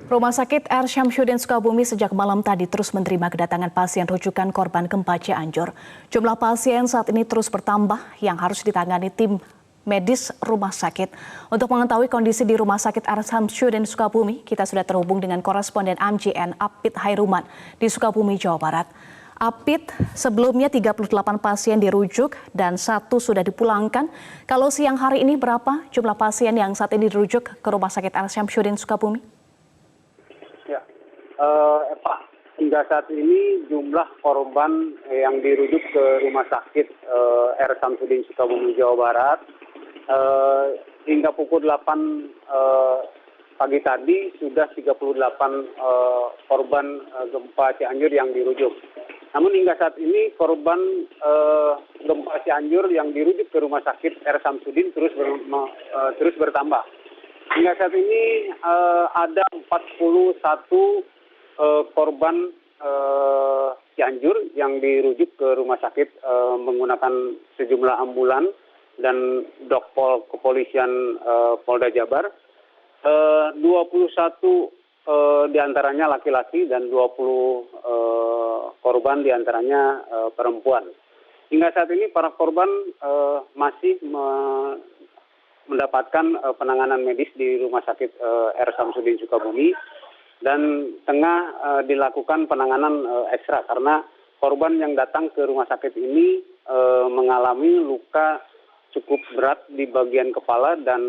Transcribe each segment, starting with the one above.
Rumah Sakit R. Syamsuddin Sukabumi sejak malam tadi terus menerima kedatangan pasien rujukan korban gempa Cianjur. Jumlah pasien saat ini terus bertambah yang harus ditangani tim medis rumah sakit. Untuk mengetahui kondisi di Rumah Sakit R. Syamsuddin Sukabumi, kita sudah terhubung dengan koresponden AMJN Apit Hairuman di Sukabumi, Jawa Barat. Apit, sebelumnya 38 pasien dirujuk dan 1 sudah dipulangkan. Kalau siang hari ini berapa jumlah pasien yang saat ini dirujuk ke Rumah Sakit R. Syamsuddin Sukabumi? Eva, hingga saat ini jumlah korban yang dirujuk ke Rumah Sakit R. Syamsuddin Sukabumi, Jawa Barat hingga pukul 8 pagi tadi sudah 38 korban gempa Cianjur yang dirujuk. Namun hingga saat ini korban gempa Cianjur yang dirujuk ke Rumah Sakit R. Syamsuddin terus bertambah. Hingga saat ini ada 41 korban Cianjur yang dirujuk ke rumah sakit menggunakan sejumlah ambulan dan dokpol kepolisian Polda Jabar. 21 diantaranya laki-laki dan 20 korban diantaranya perempuan. Hingga saat ini para korban masih mendapatkan penanganan medis di Rumah Sakit R. Syamsuddin Sukabumi dan tengah dilakukan penanganan ekstra karena korban yang datang ke rumah sakit ini mengalami luka cukup berat di bagian kepala dan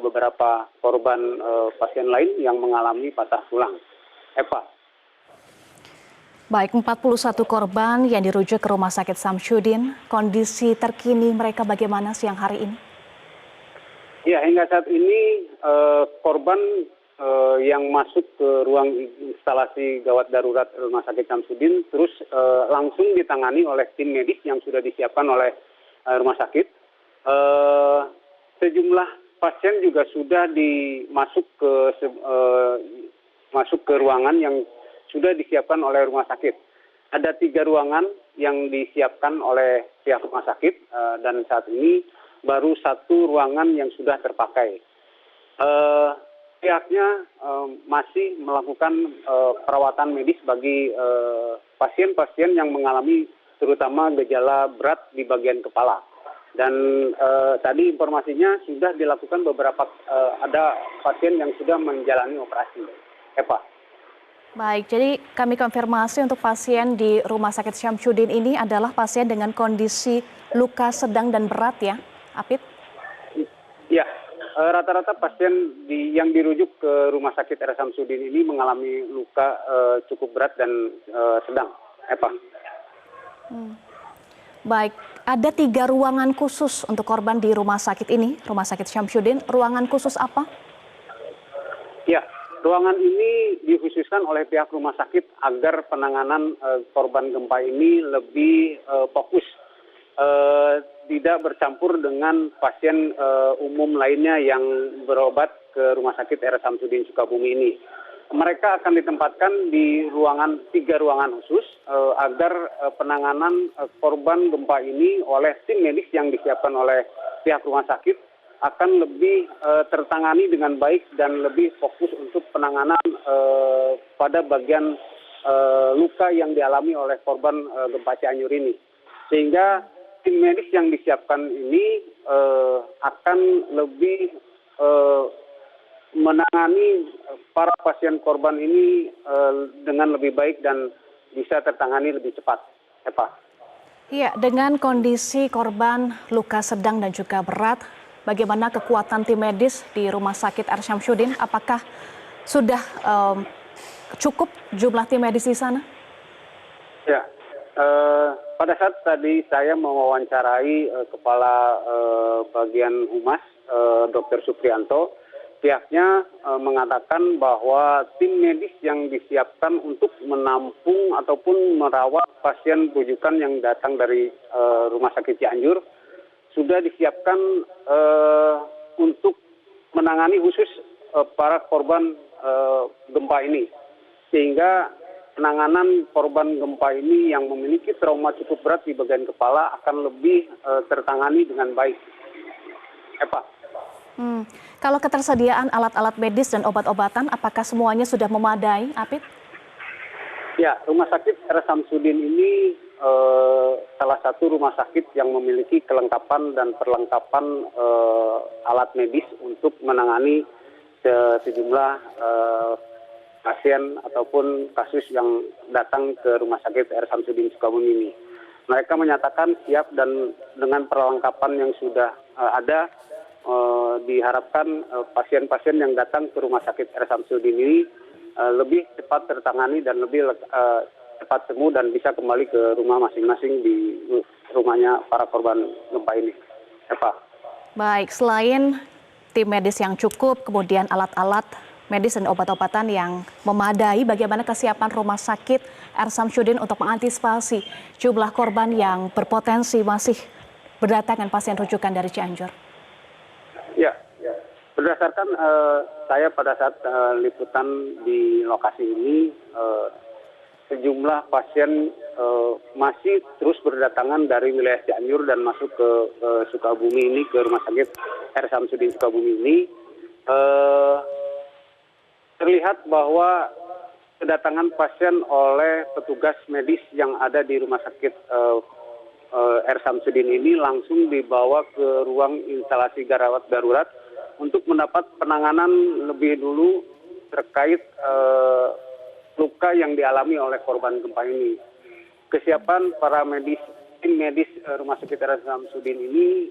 beberapa korban pasien lain yang mengalami patah tulang. Eva. Baik, 41 korban yang dirujuk ke Rumah Sakit Syamsuddin, kondisi terkini mereka bagaimana siang hari ini? Ya, hingga saat ini korban yang masuk ke ruang instalasi gawat darurat Rumah Sakit Syamsuddin terus langsung ditangani oleh tim medis yang sudah disiapkan oleh rumah sakit. Sejumlah pasien juga sudah masuk ke ruangan yang sudah disiapkan oleh rumah sakit. Ada 3 ruangan yang disiapkan oleh pihak rumah sakit dan saat ini baru 1 ruangan yang sudah terpakai. Pihaknya masih melakukan perawatan medis bagi pasien-pasien yang mengalami terutama gejala berat di bagian kepala. Dan tadi informasinya sudah dilakukan ada pasien yang sudah menjalani operasi. Eva. Baik, jadi kami konfirmasi untuk pasien di Rumah Sakit Syamsuddin ini adalah pasien dengan kondisi luka sedang dan berat ya, Apit? Ya. Rata-rata pasien yang dirujuk ke Rumah Sakit R. Syamsuddin ini mengalami luka cukup berat dan sedang. Eva. Baik, ada 3 ruangan khusus untuk korban di rumah sakit ini, Rumah Sakit Syamsuddin. Ruangan khusus apa? Ya, ruangan ini dikhususkan oleh pihak rumah sakit agar penanganan korban gempa ini lebih fokus. Tidak bercampur dengan pasien umum lainnya yang berobat ke Rumah Sakit R. Syamsuddin Sukabumi ini. Mereka akan ditempatkan di 3 ruangan khusus agar penanganan korban gempa ini oleh tim medis yang disiapkan oleh pihak rumah sakit akan lebih tertangani dengan baik dan lebih fokus untuk penanganan pada bagian luka yang dialami oleh korban gempa Cianjur ini. Sehingga tim medis yang disiapkan ini akan lebih menangani para pasien korban ini dengan lebih baik dan bisa tertangani lebih cepat. Eva. Iya, dengan kondisi korban luka sedang dan juga berat, bagaimana kekuatan tim medis di Rumah Sakit R. Syamsuddin? Apakah sudah cukup jumlah tim medis di sana? Ya. Pada saat tadi saya mewawancarai Kepala Bagian Humas, Dr. Suprianto, pihaknya mengatakan bahwa tim medis yang disiapkan untuk menampung ataupun merawat pasien rujukan yang datang dari Rumah Sakit Cianjur sudah disiapkan untuk menangani khusus para korban gempa ini. Sehingga penanganan korban gempa ini yang memiliki trauma cukup berat di bagian kepala akan lebih tertangani dengan baik. Eva. Hmm. Kalau ketersediaan alat-alat medis dan obat-obatan, apakah semuanya sudah memadai, Apit? Ya, Rumah Sakit R. Samsudin ini salah satu rumah sakit yang memiliki kelengkapan dan perlengkapan alat medis untuk menangani sejumlah pasien ataupun kasus yang datang ke Rumah Sakit R. Samsudin Sukabumi ini. Mereka menyatakan siap dan dengan perlengkapan yang sudah ada, diharapkan pasien-pasien yang datang ke Rumah Sakit R. Samsudin ini lebih cepat tertangani dan lebih cepat sembuh dan bisa kembali ke rumah masing-masing di rumahnya para korban gempa ini. Eva. Baik, selain tim medis yang cukup, kemudian alat-alat medis dan obat-obatan yang memadai, bagaimana kesiapan Rumah Sakit R. Samsudin untuk mengantisipasi jumlah korban yang berpotensi masih berdatangan pasien rujukan dari Cianjur? Ya, berdasarkan saya pada saat liputan di lokasi ini, sejumlah pasien masih terus berdatangan dari wilayah Cianjur dan masuk ke Sukabumi ini, ke Rumah Sakit R. Samsudin Sukabumi ini. Terlihat bahwa kedatangan pasien oleh petugas medis yang ada di Rumah Sakit R. Samsudin ini langsung dibawa ke ruang instalasi gawat darurat untuk mendapat penanganan lebih dulu terkait luka yang dialami oleh korban gempa ini. Kesiapan para tim medis Rumah Sakit R. Samsudin ini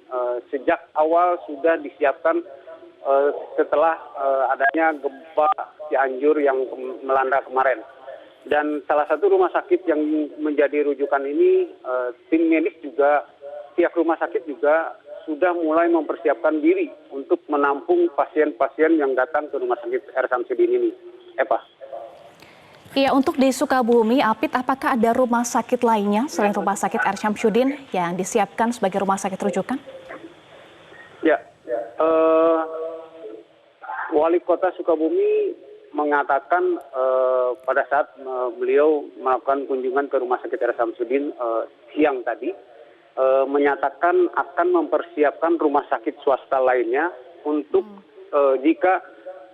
sejak awal sudah disiapkan setelah adanya gempa Cianjur yang melanda kemarin. Dan salah satu rumah sakit yang menjadi rujukan ini, tim medis juga, pihak rumah sakit juga sudah mulai mempersiapkan diri untuk menampung pasien-pasien yang datang ke Rumah Sakit R. Samsudin ini. Eva. Iya, untuk di Sukabumi, Apit, apakah ada rumah sakit lainnya selain Rumah Sakit R. Samsudin yang disiapkan sebagai rumah sakit rujukan? Ya, Wali Kota Sukabumi mengatakan pada saat beliau melakukan kunjungan ke Rumah Sakit R. Samsudin siang tadi, menyatakan akan mempersiapkan rumah sakit swasta lainnya untuk jika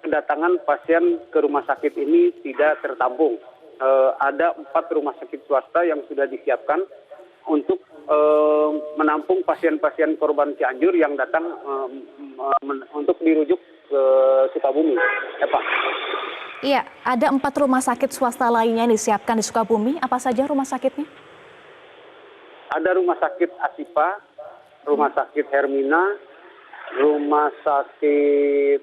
kedatangan pasien ke rumah sakit ini tidak tertampung. Ada 4 rumah sakit swasta yang sudah disiapkan untuk menampung pasien-pasien korban Cianjur yang datang untuk dirujuk ke Sukabumi. Eva. Iya, ada 4 rumah sakit swasta lainnya yang disiapkan di Sukabumi. Apa saja rumah sakitnya? Ada Rumah Sakit Asipa, Rumah Sakit Hermina, Rumah Sakit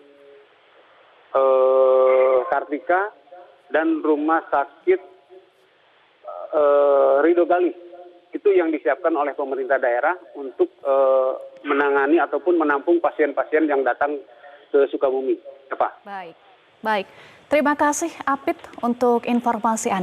Kartika, dan Rumah Sakit Ridho Gali. Itu yang disiapkan oleh pemerintah daerah untuk menangani ataupun menampung pasien-pasien yang datang ke Sukabumi. Baik. Terima kasih Apit untuk informasi Anda.